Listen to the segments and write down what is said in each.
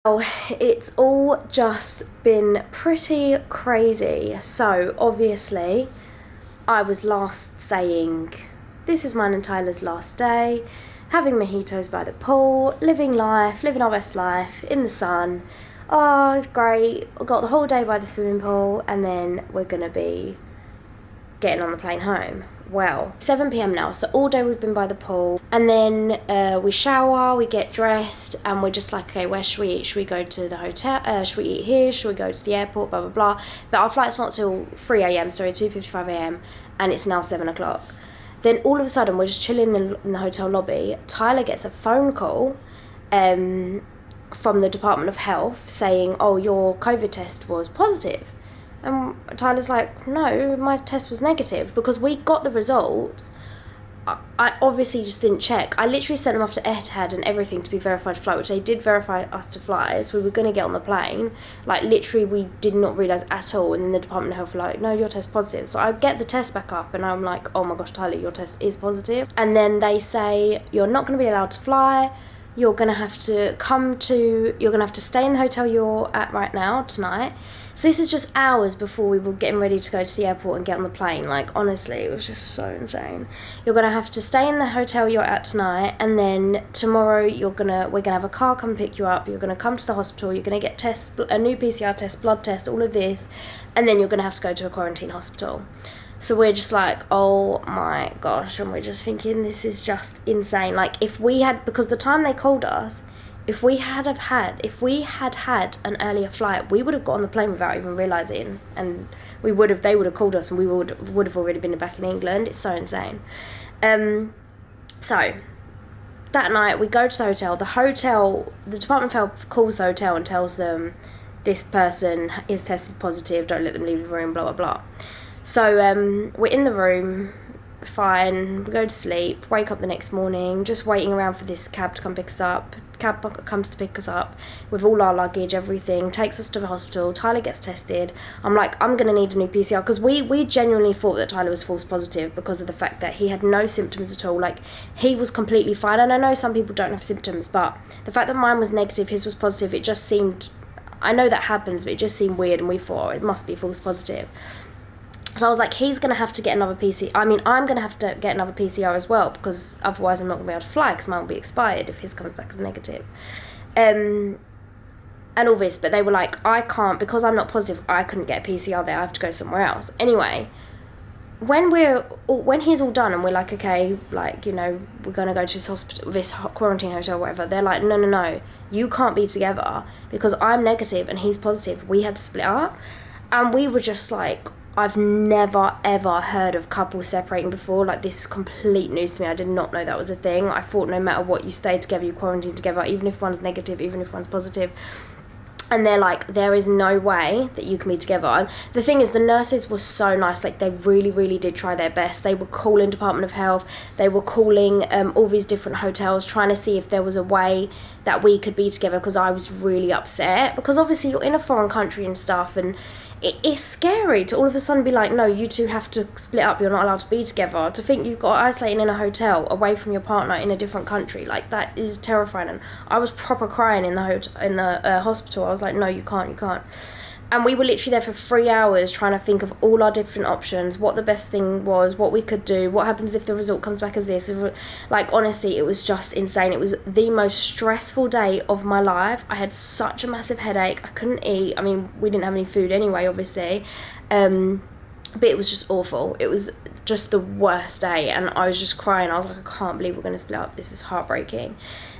Oh, it's all just been pretty crazy. So, obviously, I was last saying, this is mine and Tyler's last day, having mojitos by the pool, living life, living our best life in the sun. Oh, great. I got the whole day by the swimming pool, and then we're gonna be getting on the plane home. Well, 7 p.m. now, so all day we've been by the pool, and then we shower, we get dressed, and we're just like, okay, where should we eat? Should we go to the hotel? Should we eat here? Should we go to the airport? Blah, blah, blah. But our flight's not till 3 a.m., sorry, 2:55 a.m., and it's now 7 o'clock. Then all of a sudden, we're just chilling in the hotel lobby. Tyler gets a phone call from the Department of Health saying, oh, your COVID test was positive. And Tyler's like, no, my test was negative, because we got the results. I obviously just didn't check. I literally sent them off to Etihad and everything to be verified to fly, which they did verify us to fly, so we were going to get on the plane. Like, literally, we did not realise at all. And then the Department of Health were like, no, your test's positive. So I get the test back up, and I'm like, oh my gosh, Tyler, your test is positive. And then they say, you're not going to be allowed to fly. You're going to have to stay in the hotel you're at right now, tonight. So this is just hours before we were getting ready to go to the airport and get on the plane. Like, honestly, it was just so insane. You're going to have to stay in the hotel you're at tonight, and then tomorrow we're going to have a car come pick you up. You're going to come to the hospital. You're going to get tests, a new PCR test, blood test, all of this. And then you're going to have to go to a quarantine hospital. So we're just like, oh my gosh, and we're just thinking, this is just insane. Like, because the time they called us, if we had had an earlier flight, we would have got on the plane without even realising, and they would have called us, and we would have already been back in England. It's so insane. So that night we go to the hotel. The Department of Health calls the hotel and tells them, this person is tested positive, don't let them leave the room, blah, blah, blah. So we're in the room, fine, we go to sleep, wake up the next morning, just waiting around for this cab to come pick us up. Cab comes to pick us up with all our luggage, everything, takes us to the hospital. Tyler gets tested. I'm like, I'm going to need a new PCR, because we genuinely thought that Tyler was false positive because of the fact that he had no symptoms at all. Like, he was completely fine, and I know some people don't have symptoms, but the fact that mine was negative, his was positive, it just seemed, I know that happens, but it just seemed weird, and we thought it must be false positive. So I was like, he's going to have to get another PCR. I mean, I'm going to have to get another PCR as well, because otherwise I'm not going to be able to fly, because mine will be expired if his comes back as negative. And all this, but they were like, I can't, because I'm not positive, I couldn't get a PCR there, I have to go somewhere else. Anyway, when he's all done and we're like, okay, like, you know, we're going to go to this hospital, this quarantine hotel, whatever, they're like, no, you can't be together, because I'm negative and he's positive. We had to split up. And we were just like, I've never, ever heard of couples separating before. Like, this is complete news to me. I did not know that was a thing. I thought no matter what, you stay together, you quarantine together, even if one's negative, even if one's positive. And they're like, there is no way that you can be together. And the thing is, the nurses were so nice. Like, they really, really did try their best. They were calling Department of Health. They were calling all these different hotels, trying to see if there was a way that we could be together, because I was really upset. Because obviously you're in a foreign country and stuff, and it's scary to all of a sudden be like, no, you two have to split up, you're not allowed to be together. To think you've got isolating in a hotel away from your partner in a different country, like, that is terrifying. And I was proper crying in the hospital. I was like, no, you can't. And we were literally there for 3 hours trying to think of all our different options, what the best thing was, what we could do, what happens if the result comes back as this. Like, honestly, it was just insane. It was the most stressful day of my life. I had such a massive headache. I couldn't eat. I mean, we didn't have any food anyway, obviously. But it was just awful. It was just the worst day. And I was just crying. I was like, I can't believe we're going to split up. This is heartbreaking.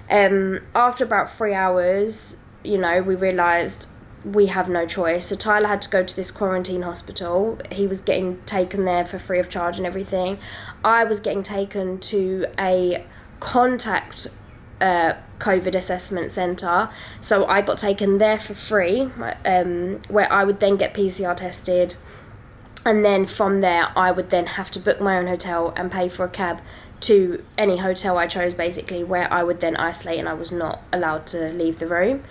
After about 3 hours, you know, we realised we have no choice. So Tyler had to go to this quarantine hospital. He was getting taken there for free of charge and everything. I was getting taken to a contact COVID assessment centre. So I got taken there for free, where I would then get PCR tested. And then from there, I would then have to book my own hotel and pay for a cab to any hotel I chose, basically, where I would then isolate, and I was not allowed to leave the room.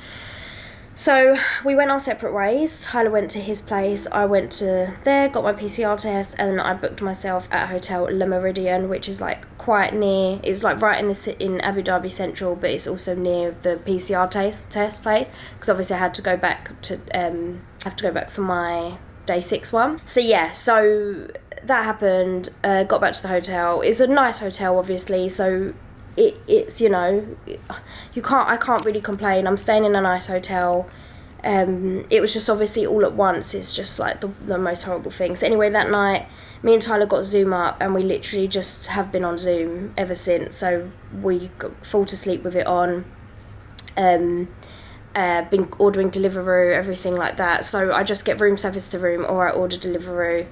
So we went our separate ways. Tyler went to his place, I went to there, got my PCR test, and then I booked myself at a hotel Le Méridien, which is like quite near, it's like right in Abu Dhabi Central, but it's also near the PCR test place, because obviously I had to go back for my day 6 one. So yeah, so that happened, got back to the hotel. It's a nice hotel, obviously, so it's, you know, I can't really complain. I'm staying in a nice hotel. It was just obviously all at once. It's just like the most horrible thing. So anyway, that night, me and Tyler got Zoom up, and we literally just have been on Zoom ever since. So we fall to sleep with it on. Been ordering Deliveroo, everything like that. So I just get room service to the room, or I order Deliveroo.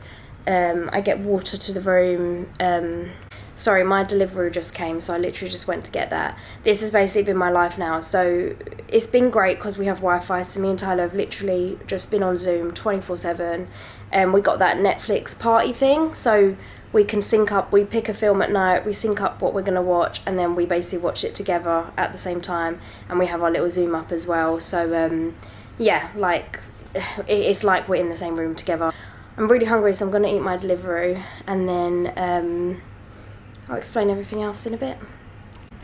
I get water to the room. Sorry, my Deliveroo just came, so I literally just went to get that. This has basically been my life now. So it's been great because we have Wi-Fi. So me and Tyler have literally just been on Zoom 24/7. And we got that Netflix party thing. So we can sync up. We pick a film at night. We sync up what we're going to watch. And then we basically watch it together at the same time. And we have our little Zoom up as well. So, yeah, like, it's like we're in the same room together. I'm really hungry, so I'm going to eat my Deliveroo. And then I'll explain everything else in a bit.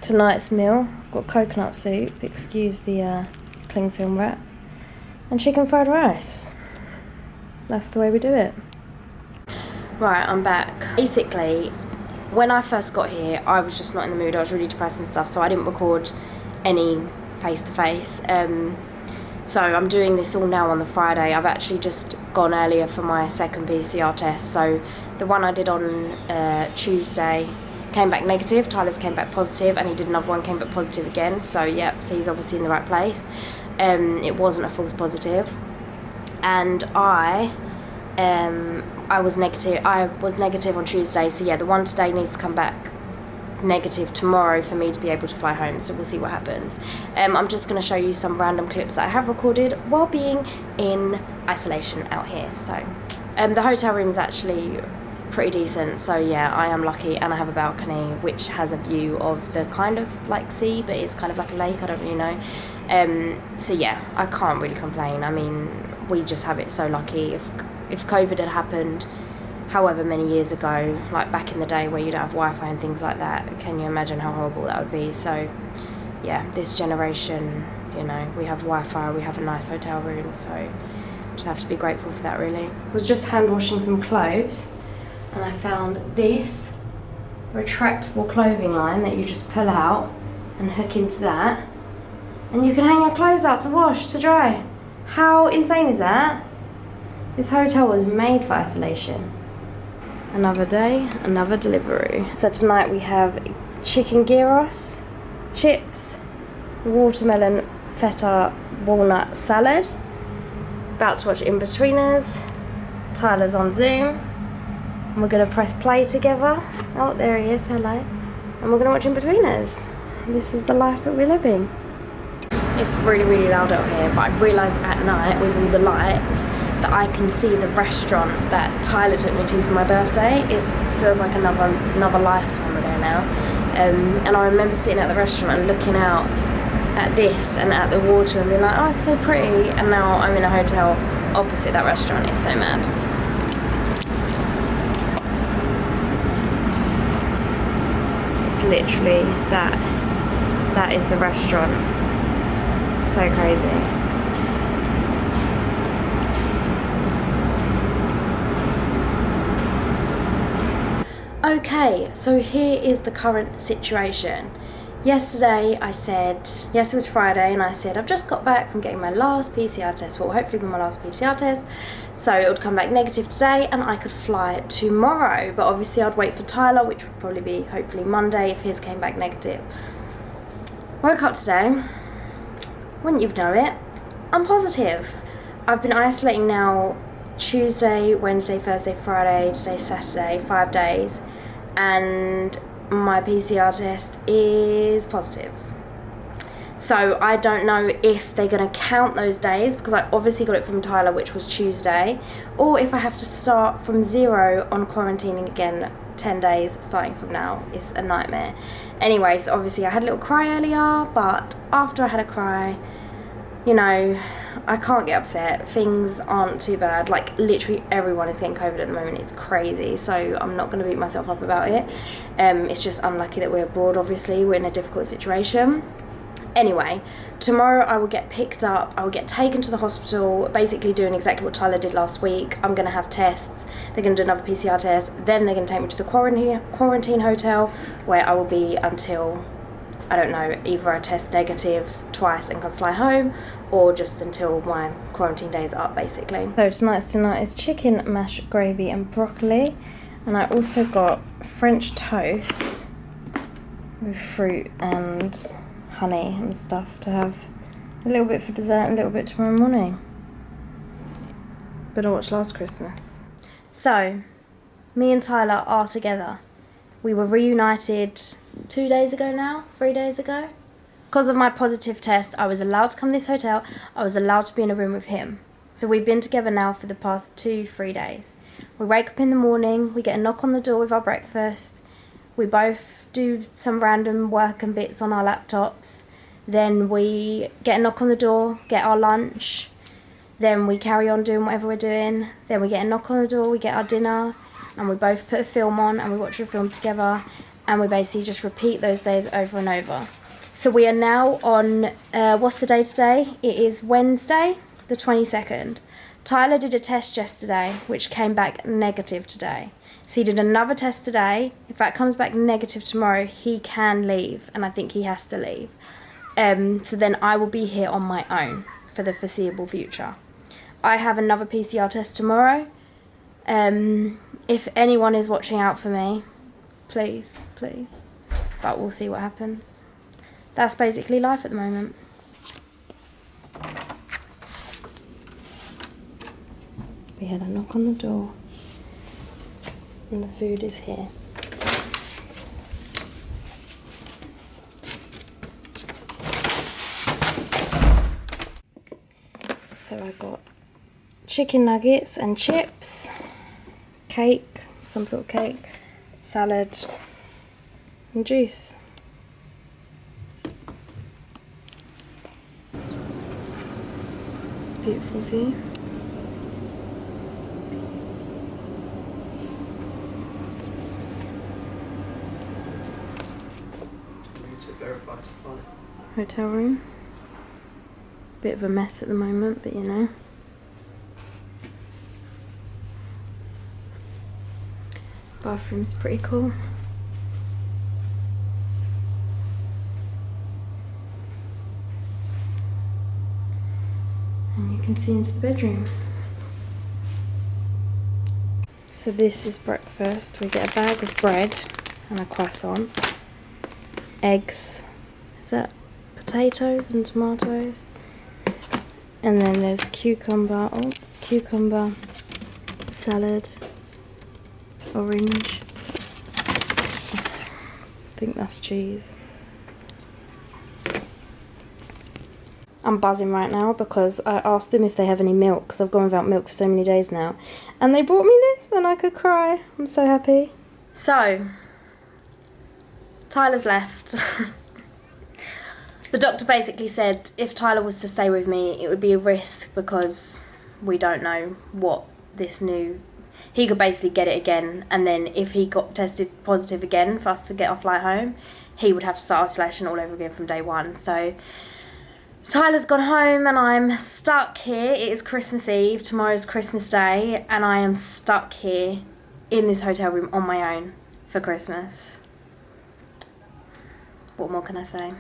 Tonight's meal, I've got coconut soup, excuse the cling film wrap, and chicken fried rice. That's the way we do it. Right, I'm back. Basically, when I first got here, I was just not in the mood. I was really depressed and stuff, so I didn't record any face-to-face. So I'm doing this all now on the Friday. I've actually just gone earlier for my second PCR test. So the one I did on Tuesday came back negative. Tyler's came back positive, and he did another one, came back positive again. So yep, so he's obviously in the right place. It wasn't a false positive, and I was negative. I was negative on Tuesday. So yeah, the one today needs to come back negative tomorrow for me to be able to fly home, so we'll see what happens. I'm just going to show you some random clips that I have recorded while being in isolation out here. So the hotel room is actually pretty decent, so yeah, I am lucky, and I have a balcony which has a view of the kind of like sea, but it's kind of like a lake, I don't really know. So yeah, I can't really complain. I mean, we just have it so lucky. If COVID had happened however many years ago, like back in the day where you don't have Wi-Fi and things like that, can you imagine how horrible that would be? So yeah, this generation, you know, we have Wi-Fi, we have a nice hotel room, so just have to be grateful for that, really. I was just hand washing some clothes, and I found this retractable clothing line that you just pull out and hook into that, and you can hang your clothes out to wash, to dry. How insane is that? This hotel was made for isolation. Another day, another Deliveroo. So tonight we have chicken gyros, chips, watermelon feta walnut salad. About to watch In-Betweeners. Tyler's on Zoom. And we're going to press play together. Oh, there he is, hello. And we're going to watch In-Betweeners. This is the life that we're living. It's really, really loud out here, but I realised at night with all the lights that I can see the restaurant that Tyler took me to for my birthday. It feels like another lifetime ago now. And I remember sitting at the restaurant and looking out at this and at the water and being like, oh, it's so pretty. And now I'm in a hotel opposite that restaurant. It's so mad. It's literally that is the restaurant. So crazy. Okay, so here is the current situation. Yesterday I said, yes, it was Friday, and I said I've just got back from getting my last PCR test, well, hopefully be my last PCR test, so it would come back negative today and I could fly tomorrow, but obviously I'd wait for Tyler, which would probably be hopefully Monday if his came back negative. Woke up today, wouldn't you know it, I'm positive. I've been isolating now Tuesday, Wednesday, Thursday, Friday, today's Saturday, 5 days, and my PCR test is positive. So I don't know if they're going to count those days, because I obviously got it from Tyler, which was Tuesday, or if I have to start from 0 on quarantining again 10 days starting from now. It's a nightmare. Anyway, so obviously I had a little cry earlier, but after I had a cry, you know, I can't get upset. Things aren't too bad. Like, literally everyone is getting COVID at the moment. It's crazy. So I'm not going to beat myself up about it. It's just unlucky that we're abroad, obviously. We're in a difficult situation. Anyway, tomorrow I will get picked up. I will get taken to the hospital, basically doing exactly what Tyler did last week. I'm going to have tests. They're going to do another PCR test. Then they're going to take me to the quarantine hotel, where I will be until, I don't know, either I test negative twice and can fly home, or just until my quarantine days are up, basically. So tonight's dinner is chicken, mash, gravy and broccoli. And I also got French toast with fruit and honey and stuff to have a little bit for dessert and a little bit tomorrow morning. But I watched Last Christmas. So, me and Tyler are together. We were reunited 2 days ago now, 3 days ago. Because of my positive test, I was allowed to come to this hotel. I was allowed to be in a room with him. So we've been together now for the past 2-3 days. We wake up in the morning, we get a knock on the door with our breakfast. We both do some random work and bits on our laptops. Then we get a knock on the door, get our lunch. Then we carry on doing whatever we're doing. Then we get a knock on the door, we get our dinner. And we both put a film on and we watch a film together. And we basically just repeat those days over and over. So we are now on, what's the day today? It is Wednesday, the 22nd. Tyler did a test yesterday, which came back negative today. So he did another test today. If that comes back negative tomorrow, he can leave, and I think he has to leave. So then I will be here on my own for the foreseeable future. I have another PCR test tomorrow. If anyone is watching out for me, please. But we'll see what happens. That's basically life at the moment. We had a knock on the door. And the food is here. So I got chicken nuggets and chips, cake, some sort of cake, salad and juice. Beautiful view. Hotel room. Bit of a mess at the moment, but you know. Bathroom's pretty cool. And you can see into the bedroom. So this is breakfast. We get a bag of bread and a croissant. Eggs. Is that potatoes and tomatoes? And then there's cucumber, salad, orange. I think that's cheese. I'm buzzing right now because I asked them if they have any milk, because I've gone without milk for so many days now. And they brought me this and I could cry. I'm so happy. So, Tyler's left. The doctor basically said if Tyler was to stay with me, it would be a risk because we don't know what this new... He could basically get it again, and then if he got tested positive again for us to get our flight home, he would have to start isolation all over again from day one. So Tyler's gone home and I'm stuck here. It is Christmas Eve, tomorrow's Christmas Day, and I am stuck here in this hotel room on my own for Christmas. What more can I say?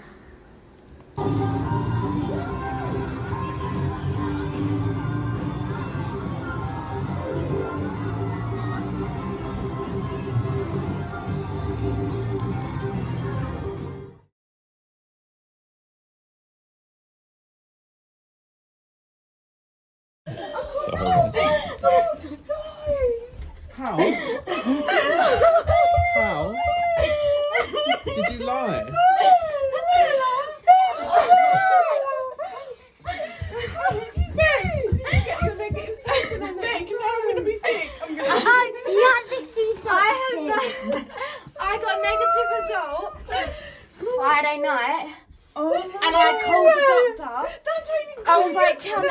How? How? Did you lie? I got a negative result Friday night. Oh, and I called the doctor. That's why you didn't I was like, can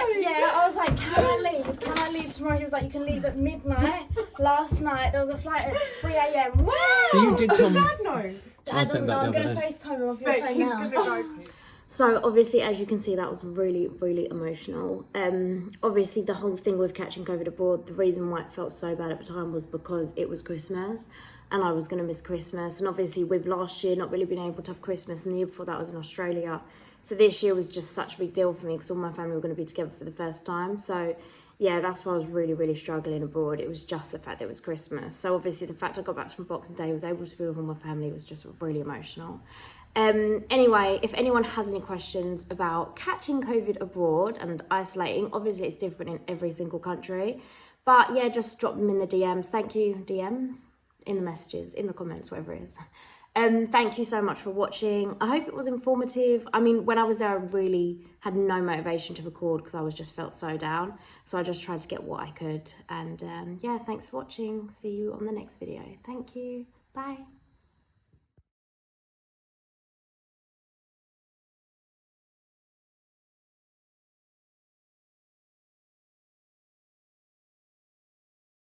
like, you can leave at midnight. Last night there was a flight at 3 a.m. Wow! So you did come. Dad, no. Dad doesn't know. I'm going to FaceTime him off your phone now. He's going to go. So obviously, as you can see, that was really, really emotional. Obviously, the whole thing with catching COVID abroad, the reason why it felt so bad at the time was because it was Christmas and I was going to miss Christmas. And obviously, with last year not really being able to have Christmas, and the year before that was in Australia. So this year was just such a big deal for me because all my family were going to be together for the first time. So yeah, that's why I was really, really struggling abroad. It was just the fact that it was Christmas. So obviously, the fact I got back from Boxing Day, was able to be with all my family, was just really emotional. Anyway, if anyone has any questions about catching COVID abroad and isolating, obviously it's different in every single country. But yeah, just drop them in the DMs. Thank you, DMs, in the messages, in the comments, whatever it is. Thank you so much for watching. I hope it was informative. I mean, when I was there, I really had no motivation to record because I was just felt so down. So I just tried to get what I could. And yeah, thanks for watching. See you on the next video. Thank you. Bye.